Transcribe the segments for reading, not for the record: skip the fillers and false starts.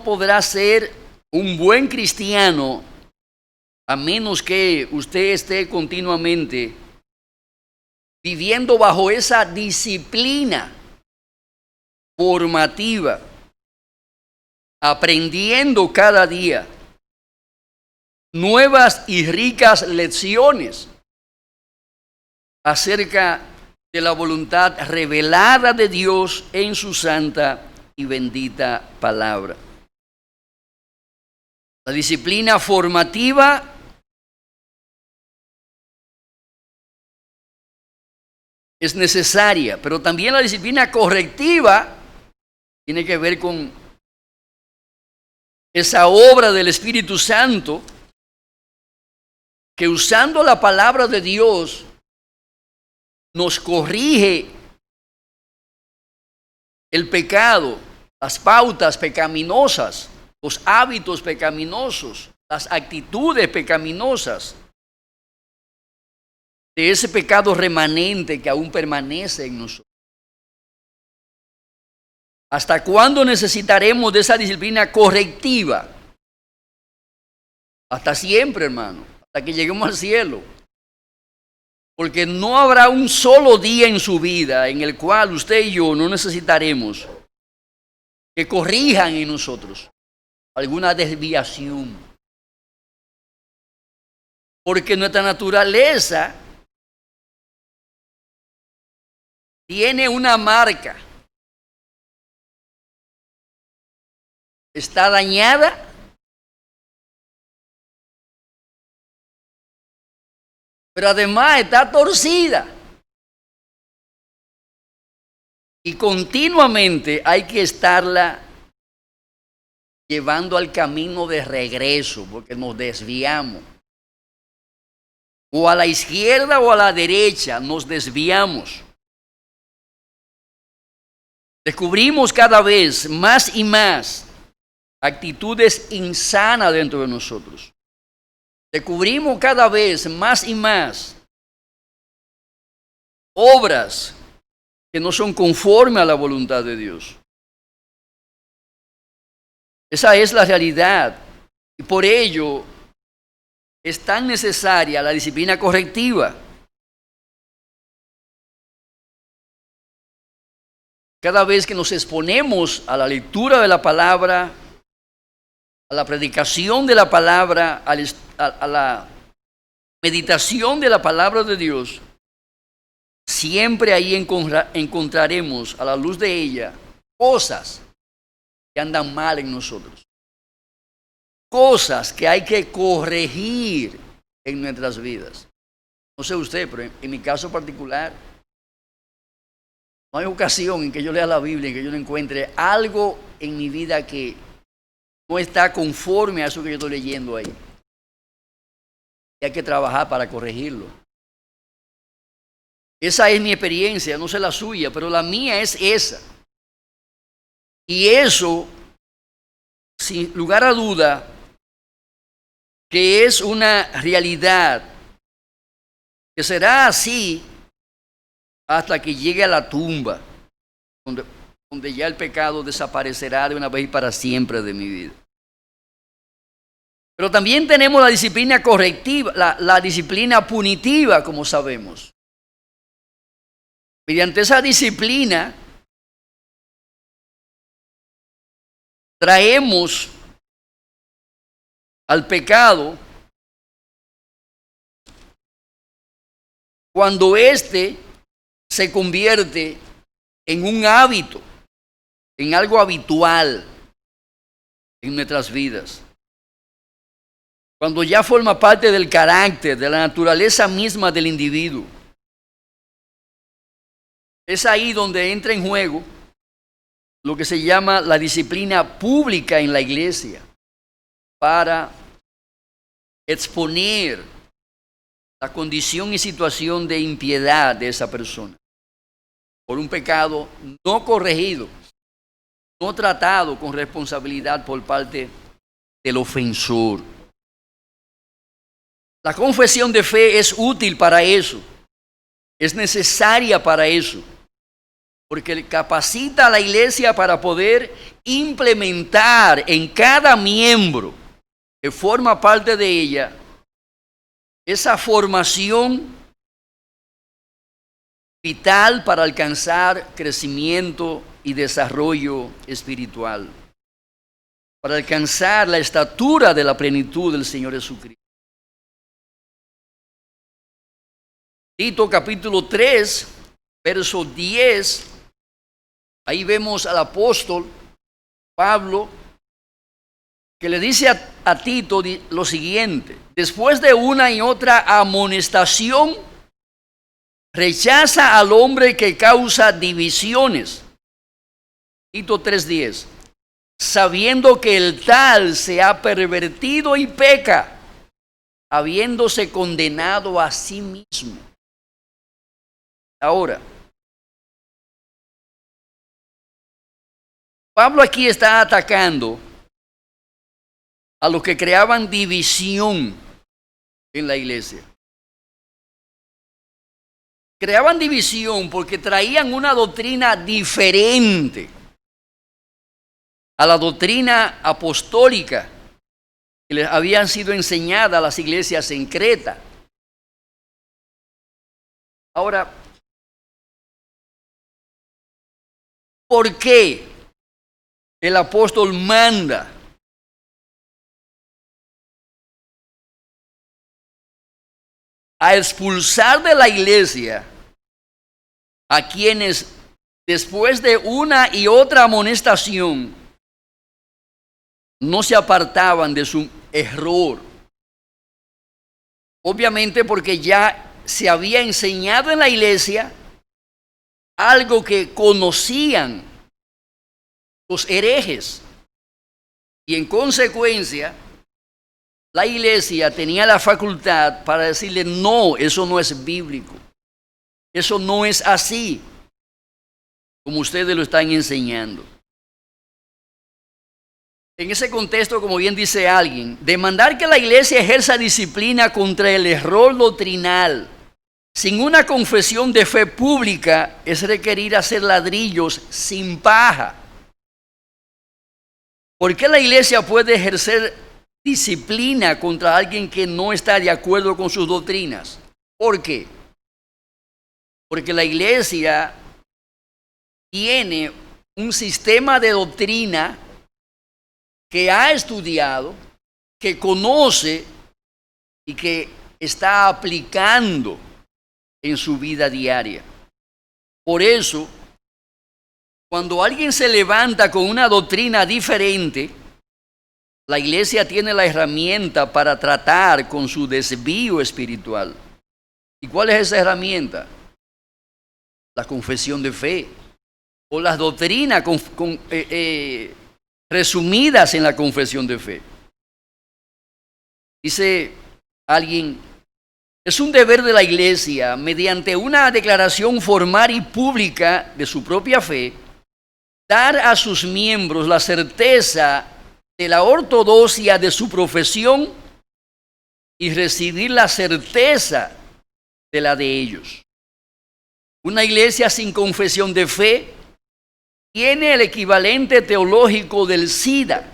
podrá ser un buen cristiano a menos que usted esté continuamente viviendo bajo esa disciplina formativa, aprendiendo cada día nuevas y ricas lecciones acerca de la voluntad revelada de Dios en su santa y bendita palabra. La disciplina formativa es necesaria, pero también la disciplina correctiva tiene que ver con esa obra del Espíritu Santo que usando la palabra de Dios nos corrige el pecado, las pautas pecaminosas, los hábitos pecaminosos, las actitudes pecaminosas, de ese pecado remanente que aún permanece en nosotros. ¿Hasta cuándo necesitaremos de esa disciplina correctiva? Hasta siempre, hermano, hasta que lleguemos al cielo. Porque no habrá un solo día en su vida en el cual usted y yo no necesitaremos que corrijan en nosotros alguna desviación. Porque nuestra naturaleza tiene una marca. Está dañada. Pero además está torcida. Y continuamente hay que estarla llevando al camino de regreso, porque nos desviamos. O a la izquierda o a la derecha nos desviamos. Descubrimos cada vez más y más actitudes insanas dentro de nosotros. Descubrimos cada vez más y más obras que no son conformes a la voluntad de Dios. Esa es la realidad. Y por ello es tan necesaria la disciplina correctiva. Cada vez que nos exponemos a la lectura de la palabra, a la predicación de la palabra, a la meditación de la palabra de Dios, siempre ahí encontraremos a la luz de ella cosas que andan mal en nosotros, cosas que hay que corregir en nuestras vidas. No sé usted, pero en mi caso particular, no hay ocasión en que yo lea la Biblia, en que yo no encuentre algo en mi vida que no está conforme a eso que yo estoy leyendo ahí. Y hay que trabajar para corregirlo. Esa es mi experiencia, no sé la suya, pero la mía es esa. Y eso, sin lugar a duda, que es una realidad que será así hasta que llegue a la tumba, donde ya el pecado desaparecerá de una vez y para siempre de mi vida. Pero también tenemos la disciplina correctiva, la disciplina punitiva, como sabemos. Mediante esa disciplina traemos al pecado cuando éste se convierte en un hábito, en algo habitual en nuestras vidas. Cuando ya forma parte del carácter, de la naturaleza misma del individuo. Es ahí donde entra en juego lo que se llama la disciplina pública en la iglesia para exponer la condición y situación de impiedad de esa persona por un pecado no corregido, no tratado con responsabilidad por parte del ofensor. La confesión de fe es útil para eso, es necesaria para eso. porque capacita a la iglesia para poder implementar en cada miembro que forma parte de ella esa formación vital para alcanzar crecimiento y desarrollo espiritual, para alcanzar la estatura de la plenitud del Señor Jesucristo. Tito capítulo 3, verso 10, ahí vemos al apóstol Pablo que le dice a Tito lo siguiente: después de una y otra amonestación, rechaza al hombre que causa divisiones. Tito 3:10, sabiendo que el tal se ha pervertido y peca, habiéndose condenado a sí mismo. Ahora, Pablo aquí está atacando a los que creaban división en la iglesia. Creaban división porque traían una doctrina diferente a la doctrina apostólica que les habían sido enseñada a las iglesias en Creta. Ahora, ¿por qué el apóstol manda a expulsar de la iglesia a quienes después de una y otra amonestación no se apartaban de su error? Obviamente porque ya se había enseñado en la iglesia algo que conocían los herejes, y en consecuencia la iglesia tenía la facultad para decirle: no, eso no es bíblico, eso no es así como ustedes lo están enseñando. En ese contexto, como bien dice alguien, demandar que la iglesia ejerza disciplina contra el error doctrinal sin una confesión de fe pública es requerir hacer ladrillos sin paja. ¿Por qué la iglesia puede ejercer disciplina contra alguien que no está de acuerdo con sus doctrinas? ¿Por qué? Porque la iglesia tiene un sistema de doctrina que ha estudiado, que conoce y que está aplicando en su vida diaria. Por eso, cuando alguien se levanta con una doctrina diferente, la iglesia tiene la herramienta para tratar con su desvío espiritual. ¿Y cuál es esa herramienta? La confesión de fe, o las doctrinas resumidas en la confesión de fe. Dice alguien: es un deber de la iglesia, mediante una declaración formal y pública de su propia fe, dar a sus miembros la certeza de la ortodoxia de su profesión y recibir la certeza de la de ellos. Una iglesia sin confesión de fe tiene el equivalente teológico del SIDA.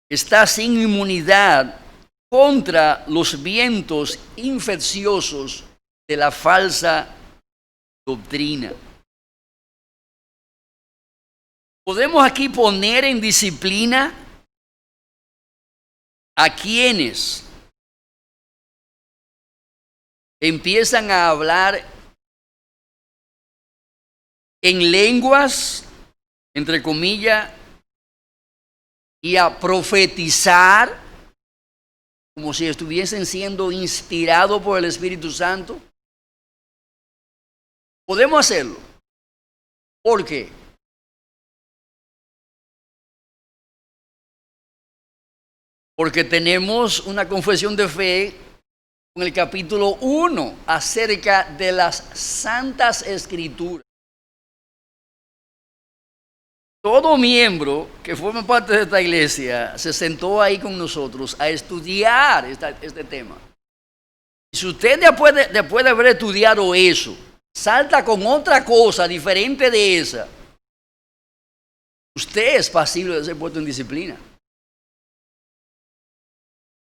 Está sin inmunidad contra los vientos infecciosos de la falsa doctrina. Podemos aquí poner en disciplina a quienes empiezan a hablar en lenguas, entre comillas, y a profetizar como si estuviesen siendo inspirados por el Espíritu Santo. Podemos hacerlo. ¿Por qué? Porque tenemos una confesión de fe en el capítulo 1 acerca de las Santas Escrituras. Todo miembro que forma parte de esta iglesia se sentó ahí con nosotros a estudiar este tema. Y si usted después de haber estudiado eso, salta con otra cosa diferente de esa, usted es pasible de ser puesto en disciplina.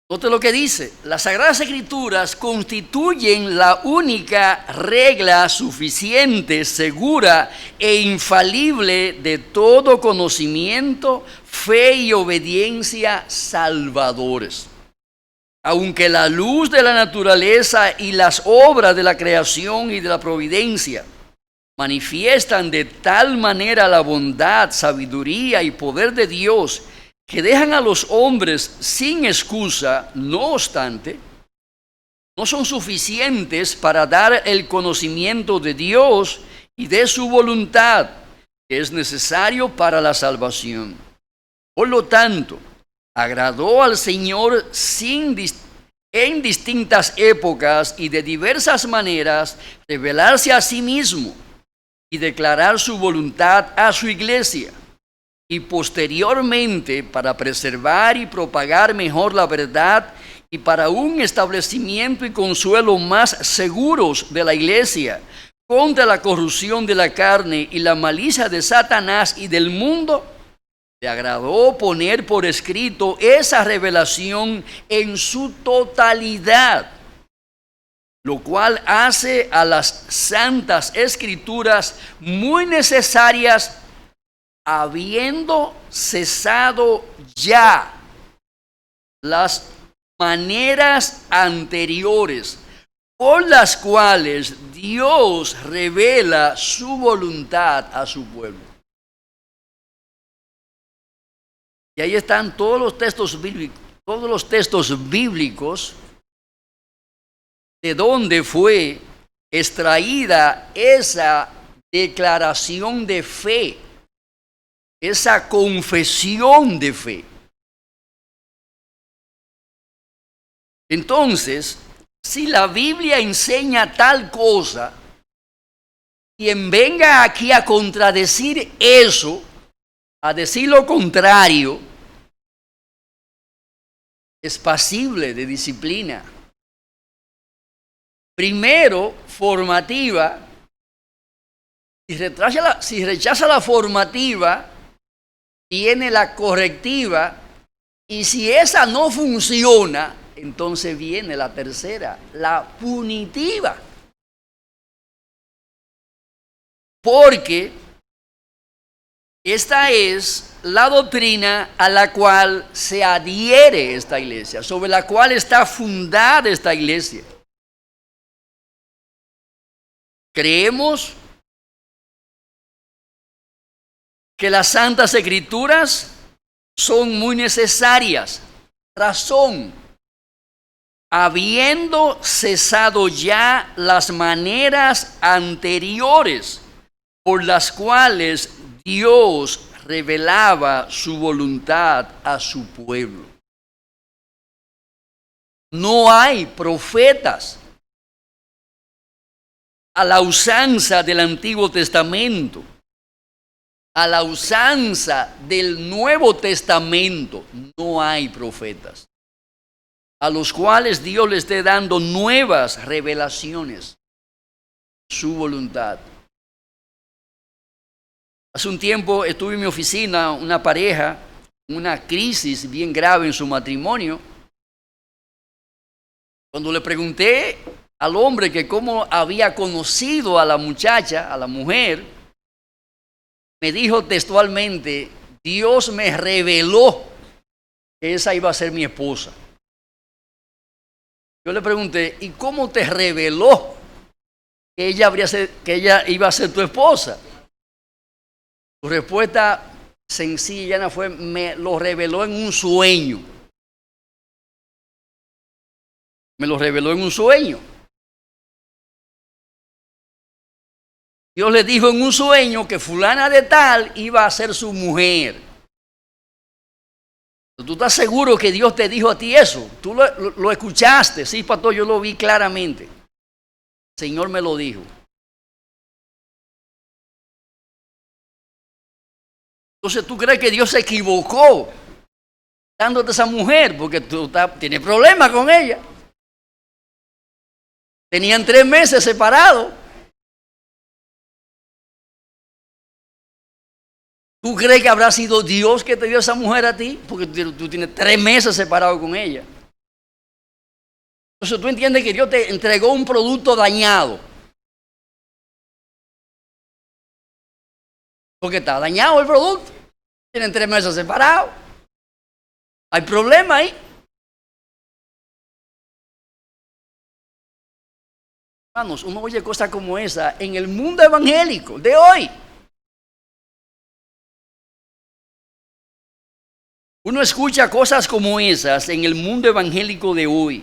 Note lo que dice: las Sagradas Escrituras constituyen la única regla suficiente, segura e infalible de todo conocimiento, fe y obediencia salvadores. Aunque la luz de la naturaleza y las obras de la creación y de la providencia manifiestan de tal manera la bondad, sabiduría y poder de Dios, que dejan a los hombres sin excusa, no obstante, no son suficientes para dar el conocimiento de Dios y de su voluntad, que es necesario para la salvación. Por lo tanto, agradó al Señor en distintas épocas y de diversas maneras revelarse a sí mismo y declarar su voluntad a su iglesia, y posteriormente para preservar y propagar mejor la verdad y para un establecimiento y consuelo más seguros de la iglesia contra la corrupción de la carne y la malicia de Satanás y del mundo, le agradó poner por escrito esa revelación en su totalidad, lo cual hace a las santas escrituras muy necesarias, habiendo cesado ya las maneras anteriores por las cuales Dios revela su voluntad a su pueblo. Y ahí están todos los textos bíblicos de donde fue extraída esa declaración de fe, esa confesión de fe. Entonces, si la Biblia enseña tal cosa, quien venga aquí a contradecir eso, a decir lo contrario, es pasible de disciplina. Primero, formativa. Si rechaza la formativa, viene la correctiva, y si esa no funciona, entonces viene la tercera, la punitiva. Porque esta es la doctrina a la cual se adhiere esta iglesia, sobre la cual está fundada esta iglesia. Creemos que las Santas Escrituras son muy necesarias. Razón: habiendo cesado ya las maneras anteriores por las cuales Dios revelaba su voluntad a su pueblo. No hay profetas a la usanza del Antiguo Testamento. A la usanza del Nuevo Testamento no hay profetas a los cuales Dios le esté dando nuevas revelaciones, su voluntad. Hace un tiempo estuve en mi oficina una pareja, una crisis bien grave en su matrimonio. Cuando le pregunté al hombre que cómo había conocido a la muchacha, a la mujer, me dijo textualmente: Dios me reveló que esa iba a ser mi esposa. Yo le pregunté: ¿y cómo te reveló que ella iba a ser tu esposa? Su respuesta sencilla fue: me lo reveló en un sueño. Me lo reveló en un sueño. Dios le dijo en un sueño que fulana de tal iba a ser su mujer. ¿Tú estás seguro que Dios te dijo a ti eso? ¿Tú lo escuchaste? Sí, pastor, yo lo vi claramente. El Señor me lo dijo. Entonces, ¿tú crees que Dios se equivocó dándote esa mujer? Porque tú tienes problemas con ella. Tenían 3 meses separados. ¿Tú crees que habrá sido Dios que te dio esa mujer a ti? Porque tú tienes 3 meses separado con ella. Entonces tú entiendes que Dios te entregó un producto dañado. Porque está dañado el producto. Tienen 3 meses separados. Hay problema ahí. Hermanos, uno oye cosas como esa en el mundo evangélico de hoy. Uno escucha cosas como esas en el mundo evangélico de hoy.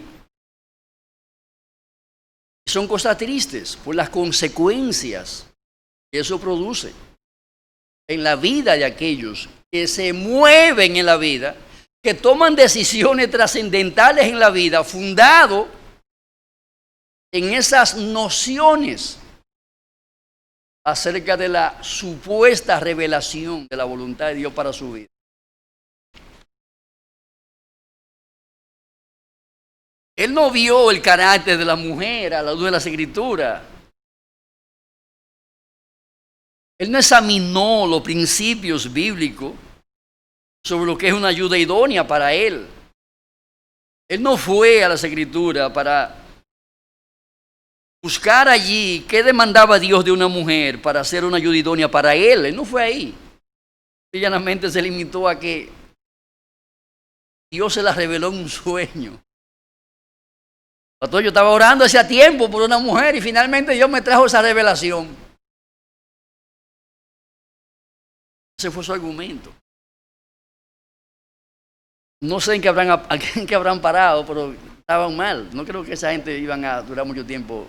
Son cosas tristes por las consecuencias que eso produce en la vida de aquellos que se mueven en la vida, que toman decisiones trascendentales en la vida, fundado en esas nociones acerca de la supuesta revelación de la voluntad de Dios para su vida. Él no vio el carácter de la mujer a la luz de las Escrituras. Él no examinó los principios bíblicos sobre lo que es una ayuda idónea para él. Él no fue a las Escrituras para buscar allí qué demandaba Dios de una mujer para hacer una ayuda idónea para él. Él no fue ahí. Él llanamente se limitó a que Dios se la reveló en un sueño. Pastor, yo estaba orando hacía tiempo por una mujer y finalmente Dios me trajo esa revelación. Ese fue su argumento. No sé en qué habrán parado, pero estaban mal. No creo que esa gente iban a durar mucho tiempo.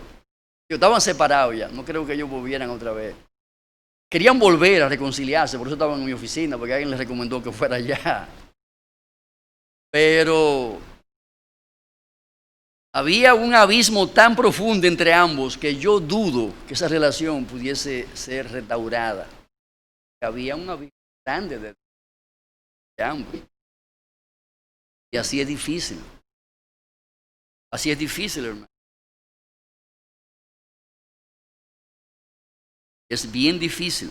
Estaban separados ya. No creo que ellos volvieran otra vez. Querían volver a reconciliarse, por eso estaban en mi oficina, porque alguien les recomendó que fuera allá. Pero había un abismo tan profundo entre ambos que yo dudo que esa relación pudiese ser restaurada. Había un abismo grande de ambos. Y así es difícil. Así es difícil, hermano. Es bien difícil.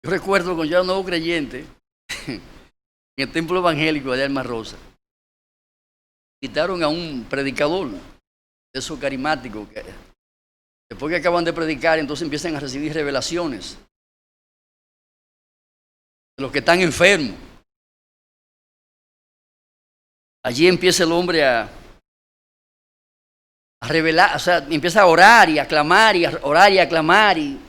Yo recuerdo cuando yo era nuevo creyente, en el templo evangélico de Alma Rosa, invitaron a un predicador de esos carismáticos que después que acaban de predicar, entonces empiezan a recibir revelaciones de los que están enfermos. Allí empieza el hombre a revelar, o sea, empieza a orar y a clamar y a orar y a clamar y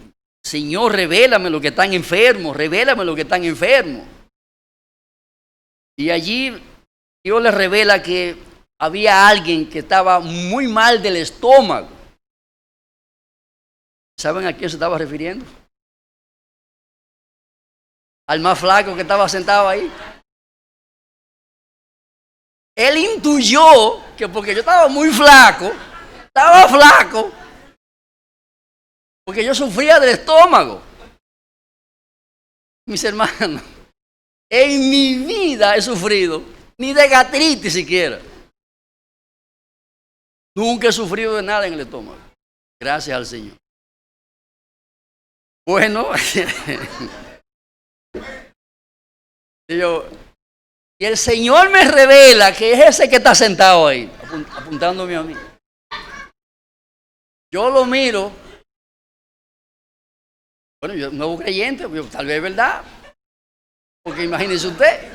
Señor, revélame los que están enfermos, revélame los que están enfermos. Y allí Dios les revela que había alguien que estaba muy mal del estómago. ¿Saben a quién se estaba refiriendo? Al más flaco que estaba sentado ahí. Él intuyó que porque yo estaba muy flaco, porque yo sufría del estómago. Mis hermanos, en mi vida he sufrido, ni de gastritis siquiera. Nunca he sufrido de nada en el estómago. Gracias al Señor. Bueno, y el Señor me revela que es ese que está sentado ahí, apuntándome a mí. Yo lo miro. Bueno, yo nuevo creyente, tal vez es verdad. Porque imagínese usted.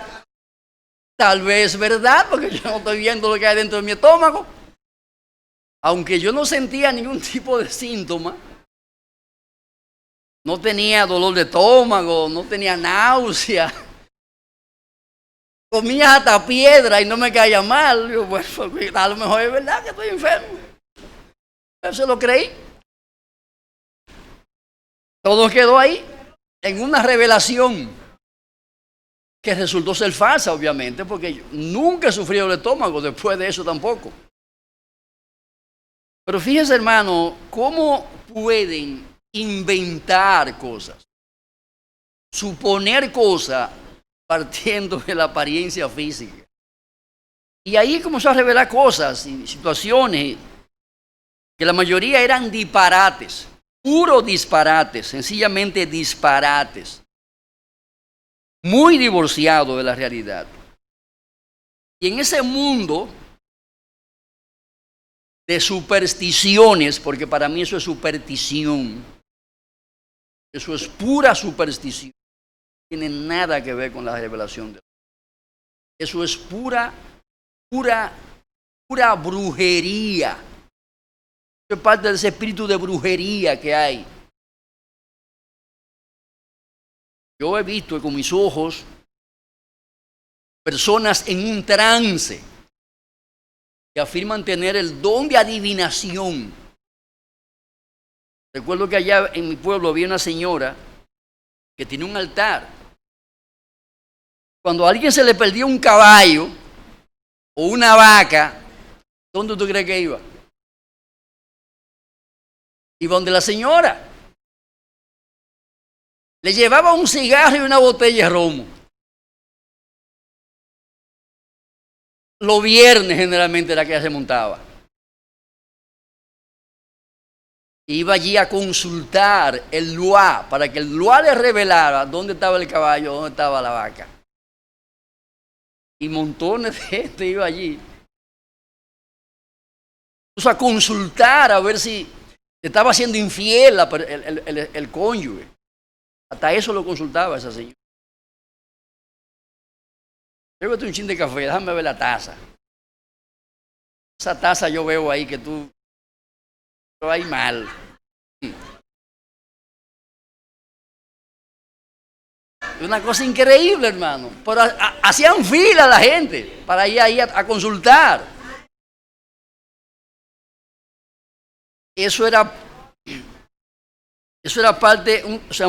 Tal vez es verdad, porque yo no estoy viendo lo que hay dentro de mi estómago. Aunque yo no sentía ningún tipo de síntoma. No tenía dolor de estómago, no tenía náusea. Comía hasta piedra y no me caía mal. Yo, bueno, a lo mejor es verdad que estoy enfermo. Eso lo creí. Todo quedó ahí en una revelación que resultó ser falsa, obviamente, porque yo nunca he sufrido el estómago después de eso tampoco. Pero fíjese, hermano, cómo pueden inventar cosas, suponer cosas partiendo de la apariencia física. Y ahí comenzó a revelar cosas y situaciones que la mayoría eran disparates. Puro disparates, sencillamente disparates. Muy divorciado de la realidad. Y en ese mundo de supersticiones, porque para mí eso es superstición, eso es pura superstición, no tiene nada que ver con la revelación de Dios. Eso es pura brujería. Eso es parte de ese espíritu de brujería que hay. Yo he visto con mis ojos personas en un trance que afirman tener el don de adivinación. Recuerdo que allá en mi pueblo había una señora que tiene un altar. Cuando a alguien se le perdía un caballo o una vaca, ¿dónde tú crees que iba? Iba donde la señora. Le llevaba un cigarro y una botella de romo. Los viernes generalmente era que ella se montaba. Iba allí a consultar el Luá, para que el Luá le revelara dónde estaba el caballo, dónde estaba la vaca. Y montones de gente iba allí. A consultar a ver si estaba siendo infiel el cónyuge. Hasta eso lo consultaba esa señora. Llévate un chin de café, déjame ver la taza. Esa taza yo veo ahí que tú vas ahí mal. Una cosa increíble, hermano. Pero hacían fila la gente para ir ahí a consultar. Eso era parte, o sea,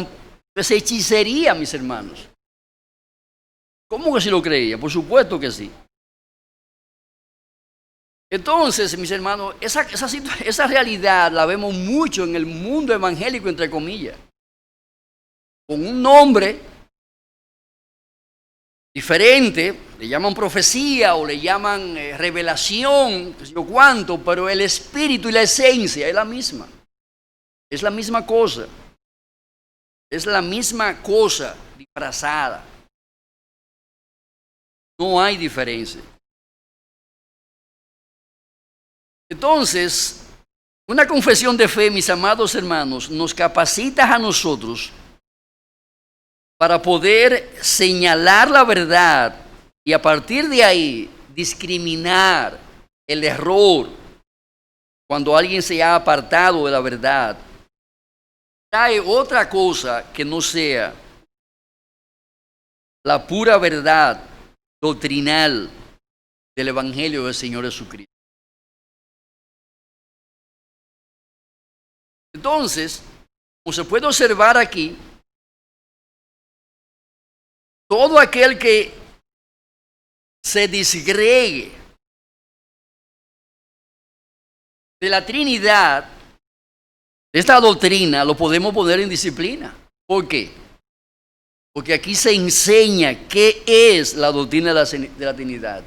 esa hechicería, mis hermanos. ¿Cómo que sí lo creía? Por supuesto que sí. Entonces, mis hermanos, esa realidad la vemos mucho en el mundo evangélico, entre comillas. Con un nombre diferente, le llaman profecía o le llaman revelación, no sé yo cuánto, pero el espíritu y la esencia es la misma. Es la misma cosa. Es la misma cosa disfrazada. No hay diferencia. Entonces, una confesión de fe, mis amados hermanos, nos capacita a nosotros para poder señalar la verdad y a partir de ahí discriminar el error cuando alguien se ha apartado de la verdad. Hay otra cosa que no sea la pura verdad doctrinal del Evangelio del Señor Jesucristo. Entonces, como se puede observar aquí, todo aquel que se disgregue de la Trinidad, de esta doctrina, lo podemos poner en disciplina. ¿Por qué? Porque aquí se enseña qué es la doctrina de la Trinidad.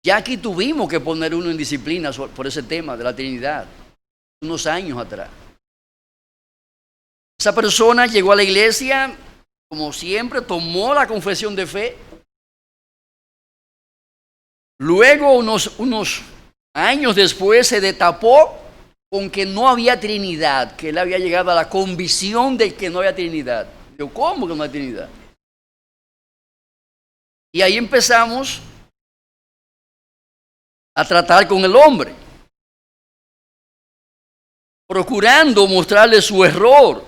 Ya aquí tuvimos que poner uno en disciplina por ese tema de la Trinidad, unos años atrás. Esa persona llegó a la iglesia, como siempre, tomó la confesión de fe. Luego, unos años después, se destapó con que no había Trinidad, que él había llegado a la convicción de que no había Trinidad. Yo, ¿cómo que no hay Trinidad? Y ahí empezamos a tratar con el hombre, procurando mostrarle su error,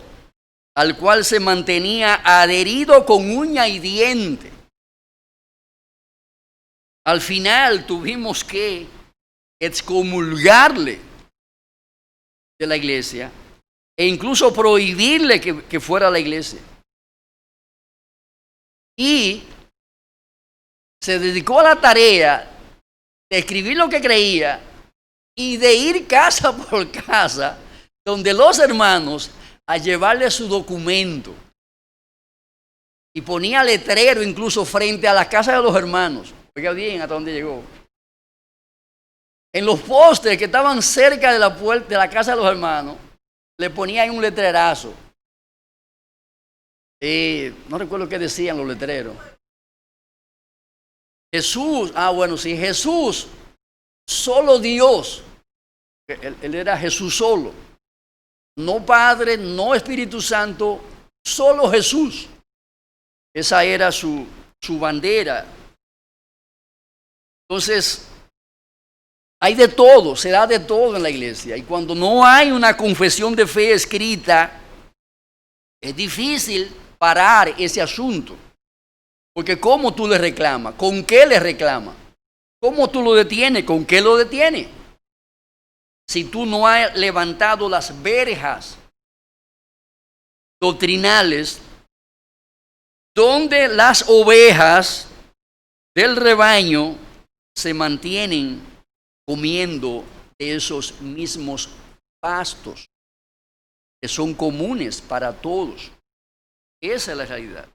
al cual se mantenía adherido con uña y diente. Al final tuvimos que excomulgarle de la iglesia e incluso prohibirle que fuera a la iglesia. Y se dedicó a la tarea de escribir lo que creía y de ir casa por casa donde los hermanos a llevarle su documento. Y ponía letrero incluso frente a la casa de los hermanos. Oiga bien hasta dónde llegó. En los postes que estaban cerca de la puerta de la casa de los hermanos, le ponía ahí un letrerazo. No recuerdo qué decían los letreros. Jesús, bueno, sí, Jesús, solo Dios. Él era Jesús solo. No Padre, no Espíritu Santo, solo Jesús. Esa era su bandera. Entonces, hay de todo, se da de todo en la iglesia. Y cuando no hay una confesión de fe escrita, es difícil parar ese asunto. Porque ¿cómo tú le reclamas? ¿Con qué le reclamas? ¿Cómo tú lo detienes? ¿Con qué lo detienes? Si tú no has levantado las verjas doctrinales donde las ovejas del rebaño se mantienen comiendo de esos mismos pastos que son comunes para todos. Esa es la realidad.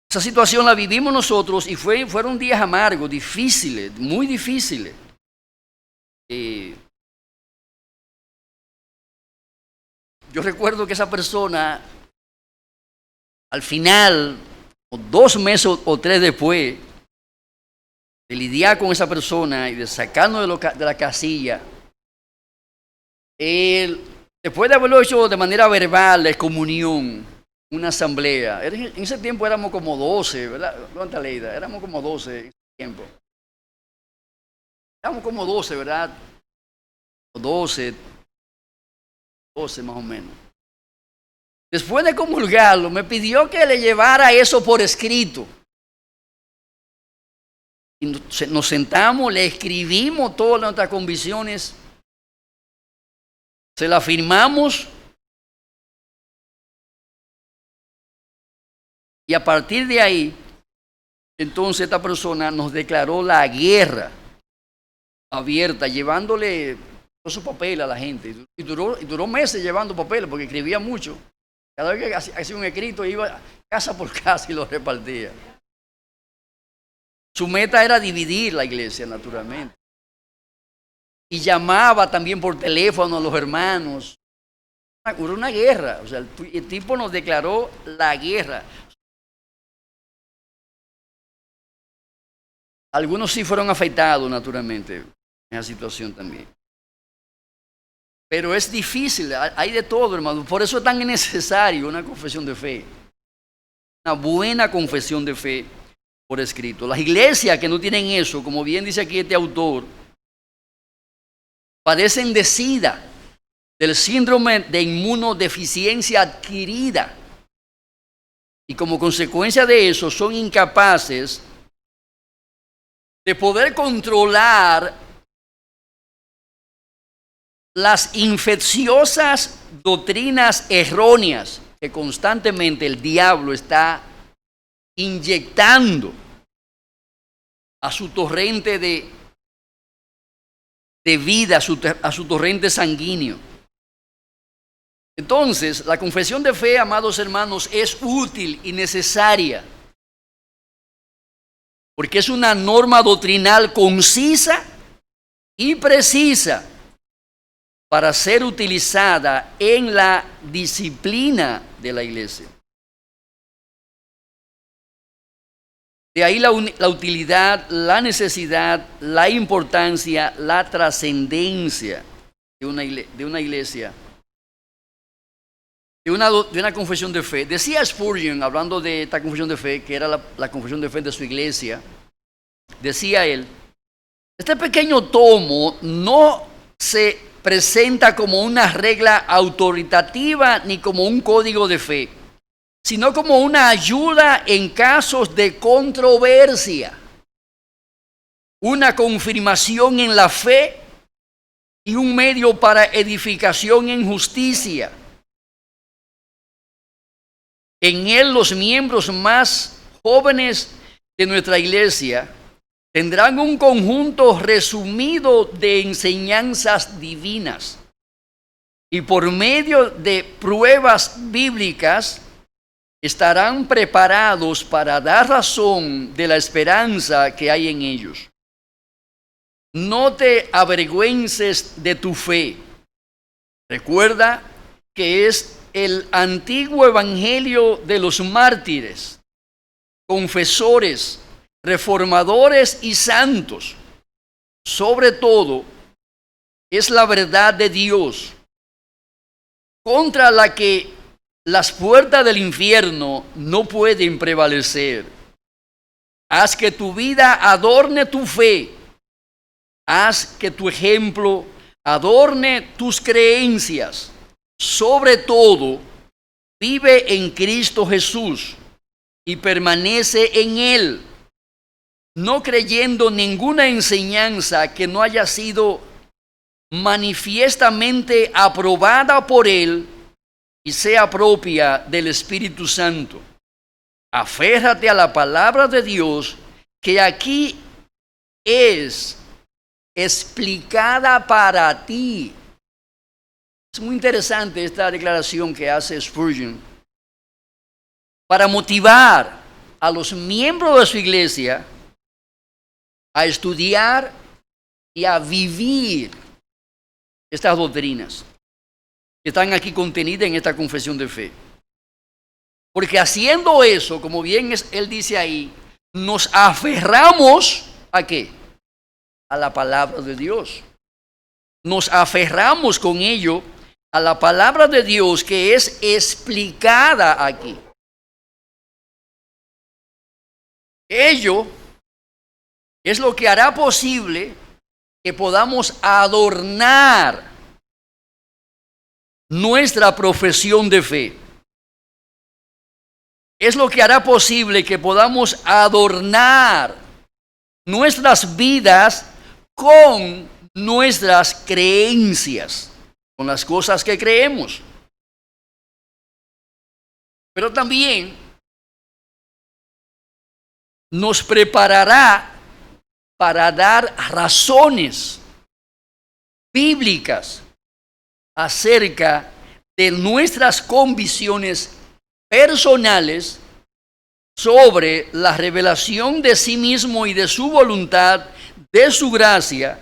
Esa situación la vivimos nosotros y fueron días amargos, difíciles, muy difíciles. Yo recuerdo que esa persona, al final, 2 meses o 3 después, de lidiar con esa persona y de sacarnos de la casilla, después de haberlo hecho de manera verbal, de comunión, una asamblea. En ese tiempo éramos como 12, ¿verdad? ¿Cuánta Leida? Éramos como 12 en ese tiempo. Éramos como 12, ¿verdad? 12 más o menos. Después de comulgarlo, me pidió que le llevara eso por escrito. Y nos sentamos, le escribimos todas nuestras convicciones, se las firmamos y a partir de ahí, entonces esta persona nos declaró la guerra abierta, llevándole todos sus papeles a la gente. Y duró meses llevando papeles porque escribía mucho. Cada vez que hacía un escrito iba casa por casa y lo repartía. Su meta era dividir la iglesia, naturalmente. Y llamaba también por teléfono a los hermanos. Hubo una guerra. O sea, el tipo nos declaró la guerra. Algunos sí fueron afectados, naturalmente, en esa situación también. Pero es difícil, hay de todo, hermano. Por eso es tan necesario una confesión de fe. Una buena confesión de fe por escrito. Las iglesias que no tienen eso, como bien dice aquí este autor, padecen de SIDA, del síndrome de inmunodeficiencia adquirida. Y como consecuencia de eso son incapaces de poder controlar las infecciosas doctrinas erróneas que constantemente el diablo está inyectando a su torrente de vida, a su torrente sanguíneo. Entonces, la confesión de fe, amados hermanos, es útil y necesaria, porque es una norma doctrinal concisa y precisa para ser utilizada en la disciplina de la iglesia. De ahí la utilidad, la necesidad, la importancia, la trascendencia de una iglesia, de una confesión de fe. Decía Spurgeon, hablando de esta confesión de fe, que era la confesión de fe de su iglesia, decía él, este pequeño tomo no se presenta como una regla autoritativa ni como un código de fe, sino como una ayuda en casos de controversia, una confirmación en la fe y un medio para edificación en justicia. En él los miembros más jóvenes de nuestra iglesia tendrán un conjunto resumido de enseñanzas divinas y por medio de pruebas bíblicas estarán preparados para dar razón de la esperanza que hay en ellos. No te avergüences de tu fe, Recuerda que es el antiguo evangelio de los mártires, confesores, reformadores y santos. Sobre todo, es la verdad de Dios, contra la que las puertas del infierno no pueden prevalecer. Haz que tu vida adorne tu fe. Haz que tu ejemplo adorne tus creencias. Sobre todo, vive en Cristo Jesús y permanece en Él, no creyendo ninguna enseñanza que no haya sido manifiestamente aprobada por Él y sea propia del Espíritu Santo. Aférrate a la palabra de Dios, que aquí es explicada para ti. Es muy interesante esta declaración que hace Spurgeon para motivar a los miembros de su iglesia a estudiar y a vivir estas doctrinas que están aquí contenidas en esta confesión de fe. Porque haciendo eso, como bien él dice ahí, nos aferramos ¿a qué? A la palabra de Dios. Nos aferramos con ello a la palabra de Dios que es explicada aquí. Ello es lo que hará posible que podamos adornar nuestra profesión de fe. Es lo que hará posible que podamos adornar nuestras vidas con nuestras creencias, con las cosas que creemos. Pero también nos preparará para dar razones bíblicas acerca de nuestras convicciones personales sobre la revelación de sí mismo y de su voluntad, de su gracia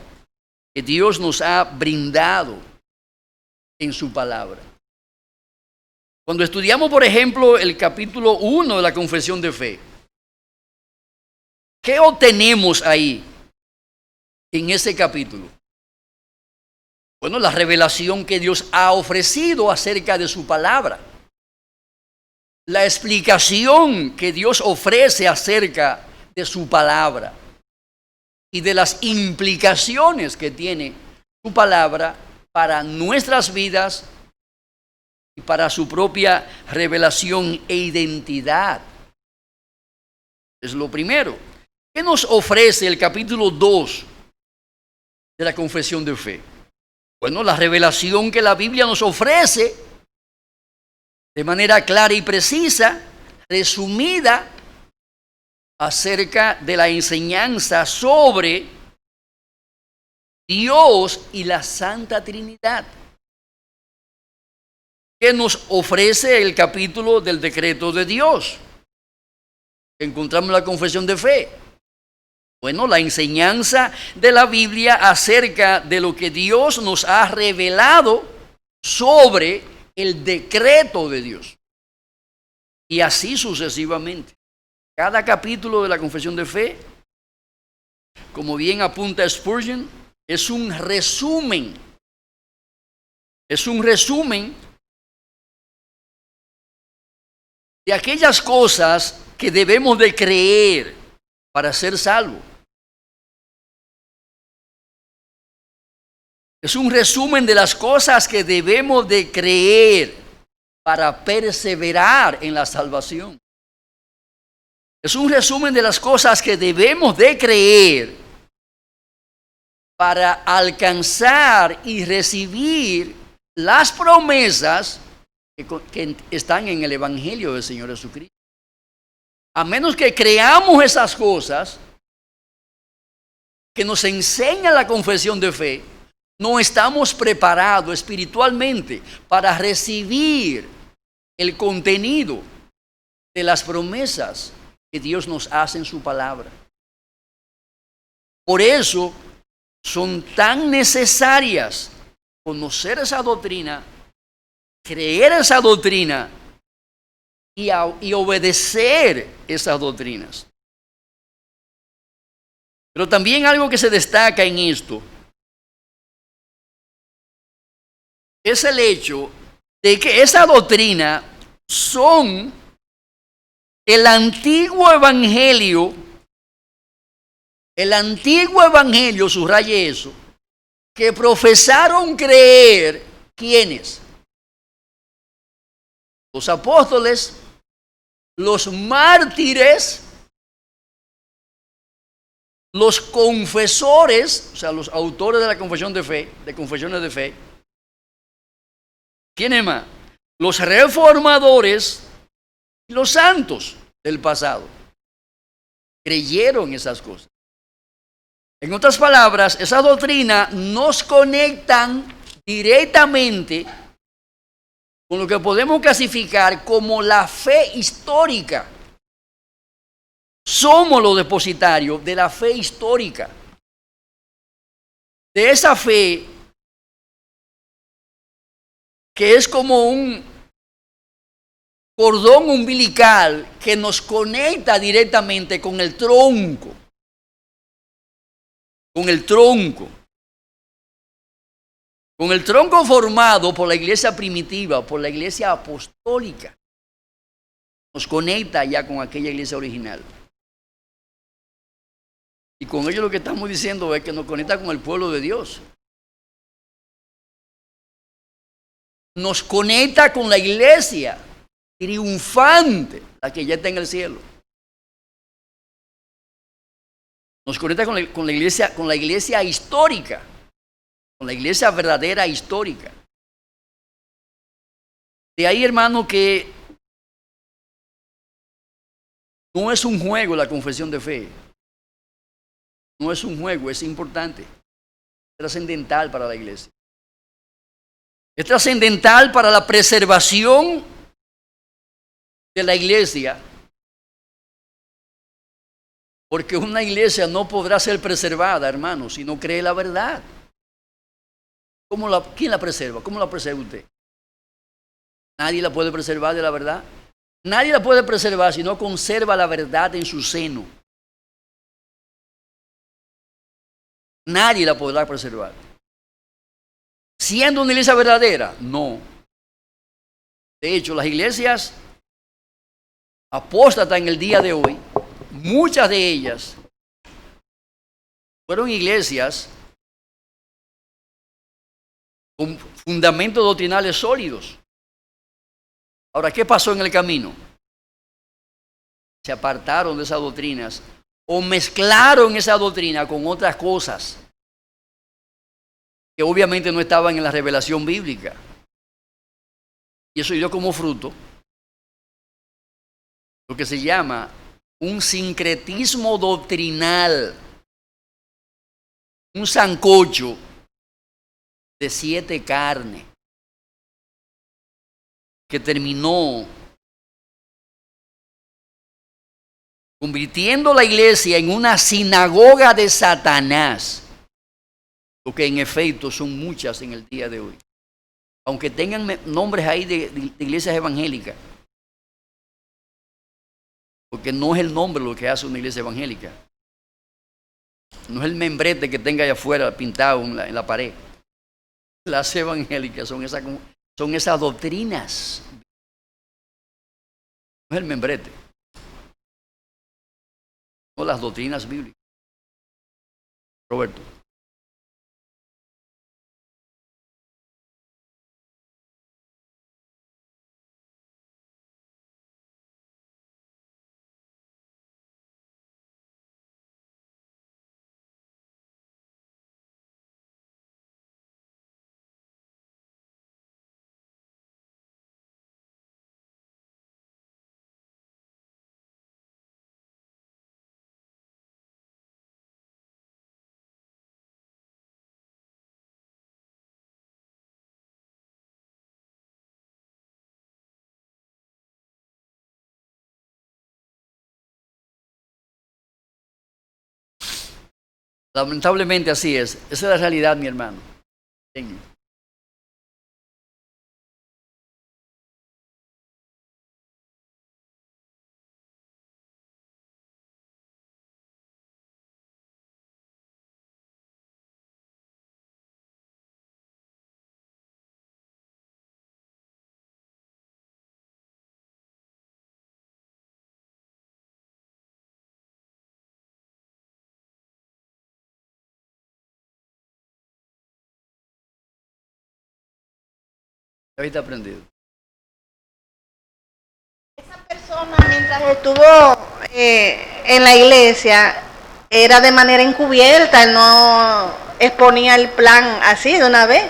que Dios nos ha brindado en su palabra. Cuando estudiamos, por ejemplo, el capítulo 1 de la Confesión de Fe, ¿qué obtenemos ahí en ese capítulo? Bueno, la revelación que Dios ha ofrecido acerca de su palabra. La explicación que Dios ofrece acerca de su palabra y de las implicaciones que tiene su palabra para nuestras vidas y para su propia revelación e identidad. Es lo primero. ¿Qué nos ofrece el capítulo 2 de la Confesión de Fe? Bueno, la revelación que la Biblia nos ofrece de manera clara y precisa, resumida, acerca de la enseñanza sobre Dios y la Santa Trinidad. ¿Qué nos ofrece el capítulo del decreto de Dios? Encontramos la Confesión de Fe. Bueno, la enseñanza de la Biblia acerca de lo que Dios nos ha revelado sobre el decreto de Dios. Y así sucesivamente. Cada capítulo de la Confesión de Fe, como bien apunta Spurgeon, es un resumen. Es un resumen de aquellas cosas que debemos de creer para ser salvos. Es un resumen de las cosas que debemos de creer para perseverar en la salvación. Es un resumen de las cosas que debemos de creer para alcanzar y recibir las promesas que están en el Evangelio del Señor Jesucristo. A menos que creamos esas cosas que nos enseña la confesión de fe, no estamos preparados espiritualmente para recibir el contenido de las promesas que Dios nos hace en su palabra. Por eso son tan necesarias conocer esa doctrina, creer esa doctrina y obedecer esas doctrinas. Pero también algo que se destaca en esto es el hecho de que esa doctrina son el antiguo evangelio, subraye eso, que profesaron creer, ¿quiénes? Los apóstoles, los mártires, los confesores, o sea, los autores de la confesión de fe, de confesiones de fe. ¿Quiénes más? Los reformadores y los santos del pasado. Creyeron esas cosas. En otras palabras, esa doctrina nos conectan directamente con lo que podemos clasificar como la fe histórica. Somos los depositarios de la fe histórica. De esa fe que es como un cordón umbilical que nos conecta directamente con el tronco. Con el tronco. Con el tronco formado por la iglesia primitiva, por la iglesia apostólica. Nos conecta ya con aquella iglesia original. Y con ello lo que estamos diciendo es que nos conecta con el pueblo de Dios. Nos conecta con la iglesia triunfante, la que ya está en el cielo. Nos conecta con la iglesia histórica, con la iglesia verdadera histórica. De ahí, hermano, que no es un juego la confesión de fe. No es un juego, es importante, es trascendental para la iglesia. Es trascendental para la preservación de la iglesia, porque una iglesia no podrá ser preservada, hermano, si no cree la verdad. ¿Quién la preserva? ¿Cómo la preserva usted? Nadie la puede preservar de la verdad. Nadie la puede preservar si no conserva la verdad en su seno. Nadie la podrá preservar. ¿Siendo una iglesia verdadera? No. De hecho, las iglesias apóstatas en el día de hoy, muchas de ellas fueron iglesias con fundamentos doctrinales sólidos. Ahora, ¿qué pasó en el camino? Se apartaron de esas doctrinas o mezclaron esa doctrina con otras cosas que obviamente no estaban en la revelación bíblica. Y eso dio como fruto lo que se llama un sincretismo doctrinal, un sancocho de 7 carnes que terminó convirtiendo la iglesia en una sinagoga de Satanás, lo que en efecto son muchas en el día de hoy, aunque tengan nombres ahí de iglesias evangélicas, porque no es el nombre lo que hace una iglesia evangélica, no es el membrete que tenga allá afuera pintado en la pared. Las evangélicas son esas doctrinas, no es el membrete, no las doctrinas bíblicas. Roberto. Lamentablemente así es. Esa es la realidad, mi hermano. Habéis aprendido. Esa persona, mientras estuvo en la iglesia, era de manera encubierta, él no exponía el plan así de una vez.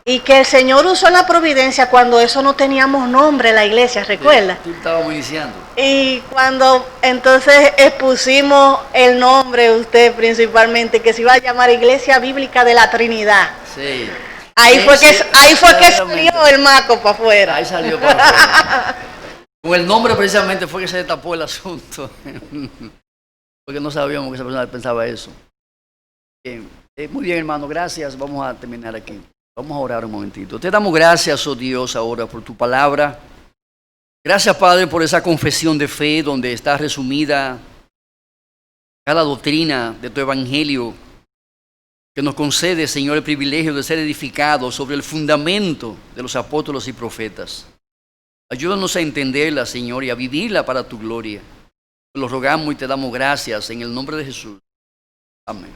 Y que el Señor usó la providencia cuando eso no teníamos nombre en la iglesia, ¿recuerda? Tú estábamos iniciando. Y cuando entonces expusimos el nombre, usted principalmente, que se iba a llamar Iglesia Bíblica de la Trinidad. Sí. Ahí fue que Exactamente. salió el maco para afuera. Ahí salió para afuera. Con el nombre precisamente fue que se destapó el asunto. Porque no sabíamos que esa persona pensaba eso. Muy bien, hermano, gracias. Vamos a terminar aquí. Vamos a orar un momentito. Te damos gracias, oh Dios, ahora por tu palabra. Gracias, Padre, por esa confesión de fe donde está resumida cada doctrina de tu evangelio, que nos concede, Señor, el privilegio de ser edificados sobre el fundamento de los apóstoles y profetas. Ayúdanos a entenderla, Señor, y a vivirla para tu gloria. Te lo rogamos y te damos gracias en el nombre de Jesús. Amén.